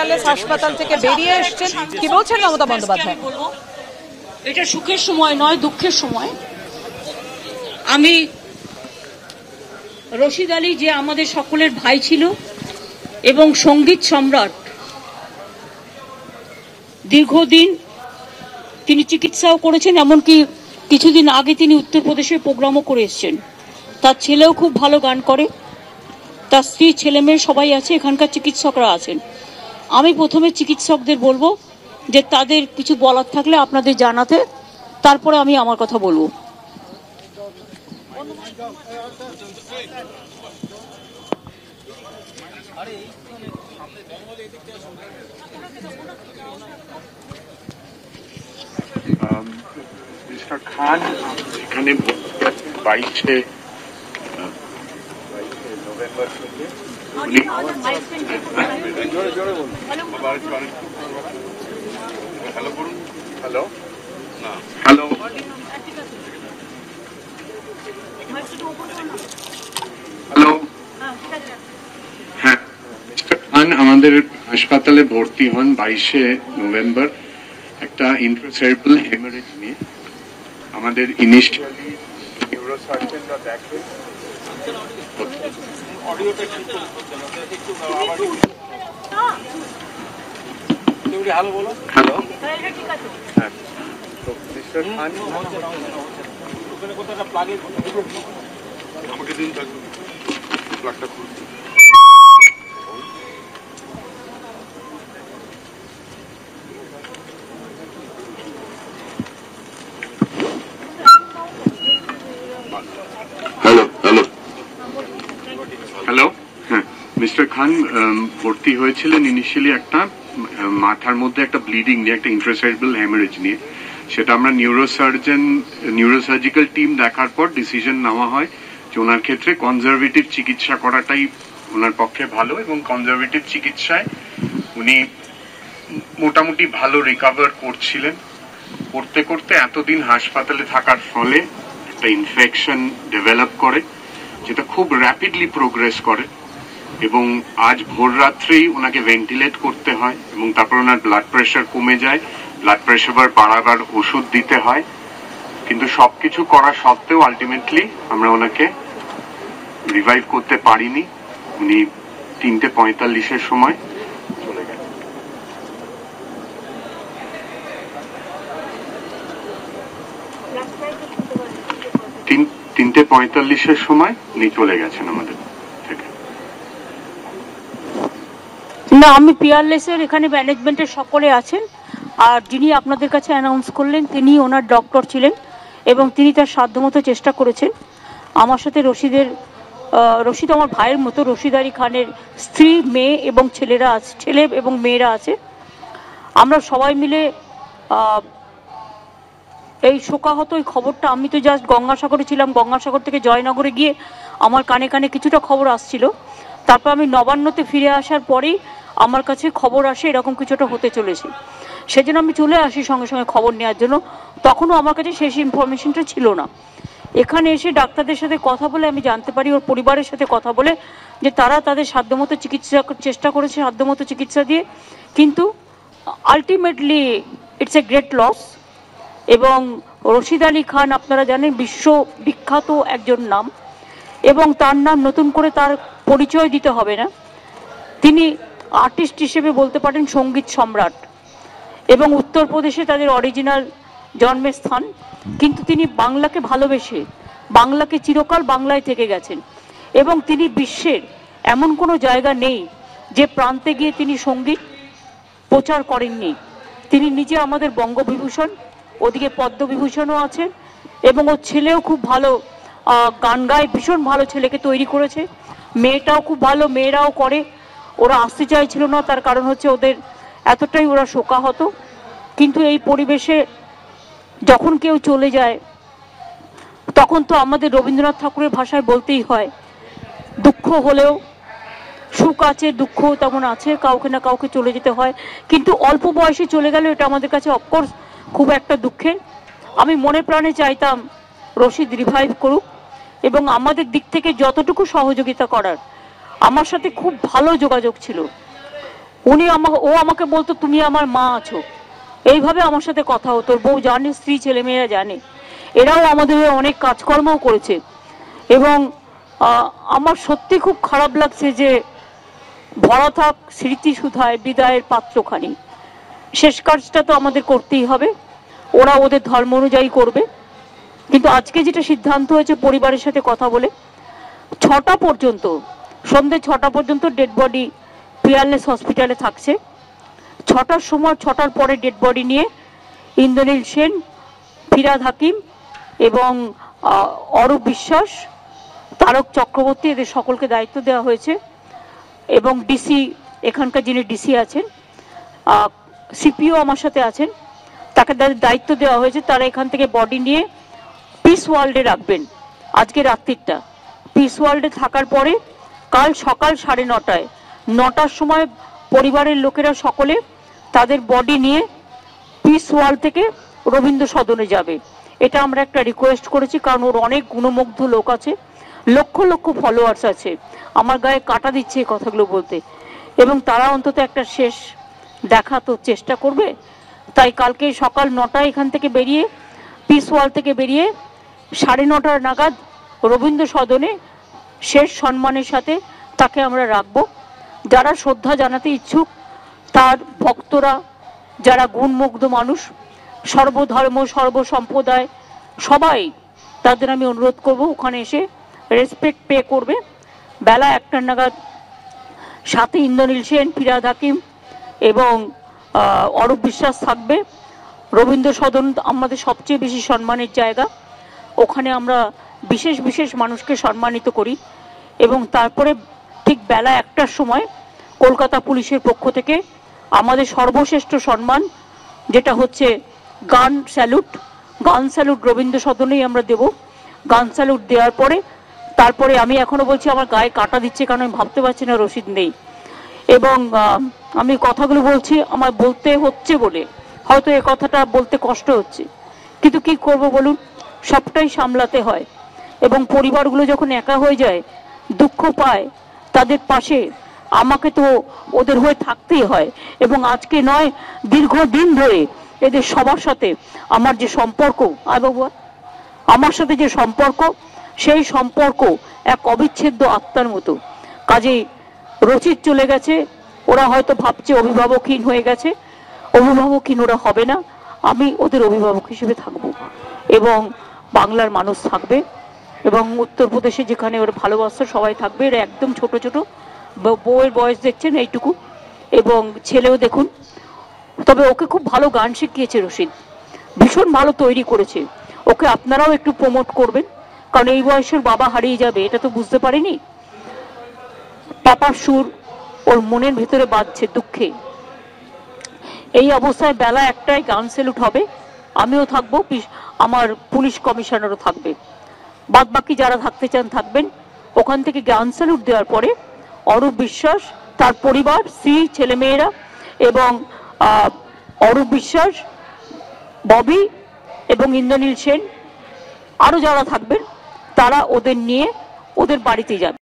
Peerless হাসপাতাল থেকে বেরিয়ে এসেছেন, কি বলছেন মমতা বন্দ্যোপাধ্যায়? এটা সুখের সময় নয়, দুঃখের সময়। আমি রশিদ আলী, যে আমাদের সকলের ভাই ছিল এবং সঙ্গীত সম্রাট, দীর্ঘদিন তিনি চিকিৎসাও করেছেন, এমনকি কিছুদিন আগে তিনি উত্তরপ্রদেশে প্রোগ্রামও করে এসেছেন। তার ছেলেও খুব ভালো গান করে, তার স্ত্রী ছেলে মেয়ে সবাই আছে, এখানকার চিকিৎসকরা আছেন। আমি প্রথমে চিকিৎসকদের বলবো যে তাদের কিছু বলার থাকলে আপনাদের জানাতে, তারপরে আমি আমার কথা বলবো। মিস্টার খান এখানে 22শে নভেম্বর থেকে হ্যালো হ্যালো হ্যালো হ্যাঁ, মিস্টার খান আমাদের হাসপাতালে ভর্তি হন 22শে নভেম্বর একটা ইন্ট্রাসেরেব্রাল হেমারেজ নিয়ে। আমাদের ইনিশিয়ালি নিউরোসার্জনরা দেখে হ্যালো হ্যাঁ, তো মিস্টার খান আমাকে দিন প্লাগটা খুলতে। হ্যালো হ্যাঁ, মিস্টার খান ভর্তি হয়েছিলেন ইনিশিয়ালি একটা মাথার মধ্যে একটা ব্লিডিং নিয়ে, একটা ইন্ট্রাসেরেব্রাল হ্যামারেজ নিয়ে। সেটা আমরা নিউরোসার্জিক্যাল টিম দেখার পর ডিসিশন নেওয়া হয় যে ওনার ক্ষেত্রে কনজারভেটিভ চিকিৎসা করাটাই ওনার পক্ষে ভালো, এবং কনজারভেটিভ চিকিৎসায় উনি মোটামুটি ভালো রিকভার করছিলেন। করতে করতে এতদিন হাসপাতালে থাকার ফলে একটা ইনফেকশন ডেভেলপ করে, যেটা খুব র্যাপিডলি প্রোগ্রেস করে, এবং আজ ভোর রাত্রেই ওনাকে ভেন্টিলেট করতে হয়, এবং তারপর ওনার ব্লাড প্রেশার কমে যায়, ব্লাড প্রেশার বাড়াবার ওষুধ দিতে হয়। কিন্তু সবকিছু করা সত্ত্বেও আলটিমেটলি আমরা ওনাকে রিভাইভ করতে পারিনি। উনি 3:45-এর সময় চলে গেছেন। 3:45-এর সময় উনি চলে গেছেন আমাদের থেকে। না, আমি পিয়ারলেসের এখানে ম্যানেজমেন্টের সকলে আছেন, আর যিনি আপনাদের কাছে অ্যানাউন্স করলেন তিনি ওনার ডক্টর ছিলেন এবং তিনি তার সাধ্যমতো চেষ্টা করেছেন। আমার সাথে রশিদ আমার ভাইয়ের মতো, রশিদ আলী খানের স্ত্রী, মেয়ে এবং ছেলে এবং মেয়েরা আছে। আমরা সবাই মিলে এই শোকাহত এই খবরটা, আমি তো জাস্ট গঙ্গাসাগরে ছিলাম, গঙ্গাসাগর থেকে জয়নগরে গিয়ে আমার কানে কানে কিছুটা খবর আসছিল। তারপর আমি নবান্নতে ফিরে আসার পরেই আমার কাছে খবর আসে এরকম কিছুটা হতে চলেছে। সেজন্য আমি চলে আসি সঙ্গে সঙ্গে খবর নেওয়ার জন্য। তখনও আমার কাছে শেষ ইনফরমেশনটা ছিল না। এখানে এসে ডাক্তারদের সাথে কথা বলে আমি জানতে পারি, ওর পরিবারের সাথে কথা বলে, যে তারা তাদের সাধ্যমতো চিকিৎসা চেষ্টা করেছে, সাধ্যমতো চিকিৎসা দিয়ে, কিন্তু ultimately it's a great loss. এবং রশিদ আলী খান আপনারা জানেন বিশ্ববিখ্যাত একজন নাম, এবং তার নাম নতুন করে তার পরিচয় দিতে হবে না। তিনি আর্টিস্ট হিসেবে বলতে পারেন সঙ্গীত সম্রাট, এবং উত্তরপ্রদেশে তাদের অরিজিনাল জন্মের স্থান। কিন্তু তিনি বাংলাকে ভালোবেসে, বাংলাকে চিরকাল বাংলায় থেকে গেছেন, এবং তিনি বিশ্বের এমন কোনো জায়গা নেই যে প্রান্তে গিয়ে তিনি সঙ্গীত প্রচার করেননি। তিনি নিজে আমাদের বঙ্গবিভূষণ, ওদিকে পদ্মবিভূষণও আছে, এবং ওর ছেলেও খুব ভালো গান গায়, ভীষণ ভালো ছেলেকে তৈরি করেছে। মেয়েটাও খুব ভালো, মেয়েরাও করে। ওরা আসতে চাইছিল না, তার কারণ হচ্ছে ওদের এতটাই ওরা শোকাহত। কিন্তু এই পরিবেশে যখন কেউ চলে যায় তখন তো আমাদের রবীন্দ্রনাথ ঠাকুরের ভাষায় বলতেই হয়, দুঃখ হলেও সুখ আছে, দুঃখ তেমন আছে, কাউকে না কাউকে চলে যেতে হয়। কিন্তু অল্প বয়সে চলে গেল, এটা আমাদের কাছে অফকোর্স খুব একটা দুঃখের। আমি মনে প্রাণে চাইতাম রশিদ রিভাইভ করুক, এবং আমাদের দিক থেকে যতটুকু সহযোগিতা করার, আমার সাথে খুব ভালো যোগাযোগ ছিল। ও আমাকে বলতো তুমি আমার মা আছো, এইভাবে আমার সাথে কথা হতো। বউ জানে, স্ত্রী ছেলেমেয়েরা জানে, এরাও আমাদের অনেক কাজকর্মও করেছে। এবং আমার সত্যি খুব খারাপ লাগছে যে ভরা থাক স্মৃতি সুধায় বিদায়ের পাত্রখানি, শেষ কাজটা তো আমাদের করতেই হবে, ওরা ওদের ধর্ম অনুযায়ী করবে। কিন্তু আজকে যেটা সিদ্ধান্ত হয়েছে পরিবারের সাথে কথা বলে, 6টা পর্যন্ত, সন্ধ্যে 6টা পর্যন্ত ডেড বডি পিয়ারলেস হসপিটালে থাকছে। 6টার সময়, 6টার পরে ডেড বডি নিয়ে ইন্দ্রনীল সেন, ফিরহাদ হাকিম এবং অরূপ বিশ্বাস, তারক চক্রবর্তী, এদের সকলকে দায়িত্ব দেওয়া হয়েছে। এবং ডিসি, এখানকার যিনি ডিসি আছেন, সিপিও আমার সাথে আছেন, তাকে দায়িত্ব দেওয়া হয়েছে। তারা এখান থেকে বডি নিয়ে পিস ওয়ার্ল্ডে রাখবেন আজকে রাত্রিটা। পিস ওয়ার্ল্ডে থাকার পরে কাল সকাল 9:30, 9টার সময় পরিবারের লোকেরা সকলে তাদের বডি নিয়ে পিস ওয়ার্ল্ড থেকে রবীন্দ্র সদনে যাবে। এটা আমরা একটা রিকোয়েস্ট করেছি, কারণ ওর অনেক গুণমুগ্ধ লোক আছে, লক্ষ লক্ষ ফলোয়ার্স আছে, আমার গায়ে কাটা দিচ্ছে এই কথাগুলো বলতে, এবং তারা অন্তত একটা শেষ দেখা তো চেষ্টা করবে। তাই কালকে সকাল 9টায় এখান থেকে বেরিয়ে, পিস ওয়ার্ল্ড থেকে বেরিয়ে 9:30 নাগাদ রবীন্দ্র সদনে শেষ সম্মানের সাথে তাকে আমরা রাখবো। যারা শ্রদ্ধা জানাতে ইচ্ছুক, তার ভক্তরা, যারা গুণমুগ্ধ মানুষ, সর্বধর্ম সর্বসম্প্রদায় সবাই, তাদের আমি অনুরোধ করব ওখানে এসে রেসপেক্ট পে করবে। বেলা 1টা নাগাদ সাথে ইন্দ্রনীল সেন, ফিরহাদ হাকিম এবং অরূপ বিশ্বাস থাকবে। রবীন্দ্র সদন আমাদের সবচেয়ে বেশি সম্মানের জায়গা, ওখানে আমরা বিশেষ বিশেষ মানুষকে সম্মানিত করি। এবং তারপরে ঠিক বেলা 1টার সময় কলকাতা পুলিশের পক্ষ থেকে আমাদের সর্বশ্রেষ্ঠ সম্মান, যেটা হচ্ছে গান স্যালুট, রবীন্দ্র সদনেই আমরা দেব। গান স্যালুট দেওয়ার পরে তারপরে আমি এখনো বলছি আমার গায়ে কাটা দিচ্ছে, কারণ আমি ভাবতে পারছি না রশিদ নেই। এবং আমি কথাগুলো বলছি আমার বলতে হচ্ছে বলে, হয়তো এ কথাটা বলতে কষ্ট হচ্ছে, কিন্তু কি করব বলুন, সবটাই সামলাতে হয়। এবং পরিবারগুলো যখন একা হয়ে যায়, দুঃখ পায়, তাদের পাশে আমাকে তো ওদের হয়ে থাকতেই হয়। এবং আজকে নয়, দীর্ঘদিন ধরে এদের সবার সাথে আমার যে সম্পর্ক, আমার সাথে যে সম্পর্ক, সেই সম্পর্ক এক অবিচ্ছেদ্য আত্মার মতো। কাজেই রচিত চলে গেছে, ওরা হয়তো ভাবছে অভিভাবকহীন হয়ে গেছে, অভিভাবকহীন ওরা হবে না, আমি ওদের অভিভাবক হিসেবে থাকবো এবং বাংলার মানুষ থাকবে এবং উত্তরপ্রদেশে যেখানে ওরা ভালোবাসা সবাই থাকবে। এরা একদম ছোট ছোট, বউয়ের বয়স দেখছেন এইটুকু, এবং ছেলেও দেখুন। তবে ওকে খুব ভালো গান শিখিয়েছে রশিদ, ভীষণ ভালো তৈরি করেছে। ওকে আপনারাও একটু প্রমোট করবেন, কারণ এই বয়সের বাবা হারিয়ে যাবে এটা তো বুঝতে পারিনি। পাপার সুর ওর মনের ভিতরে বাজছে দুঃখে। এই অবস্থায় বেলা 1টায় গান স্যালুট হবে, আমিও থাকবো, আমার পুলিশ কমিশনারও থাকবে, বাদ বাকি যারা থাকতে চান থাকবেন। ওখান থেকে গান স্যালুট দেওয়ার পরে অরূপ বিশ্বাস, তার পরিবার, স্ত্রী, ছেলেমেয়েরা এবং অরূপ বিশ্বাস, ববি এবং ইন্দ্রনীল সেন, আরো যারা থাকবেন তারা ওদের নিয়ে ওদের বাড়িতে যাবে।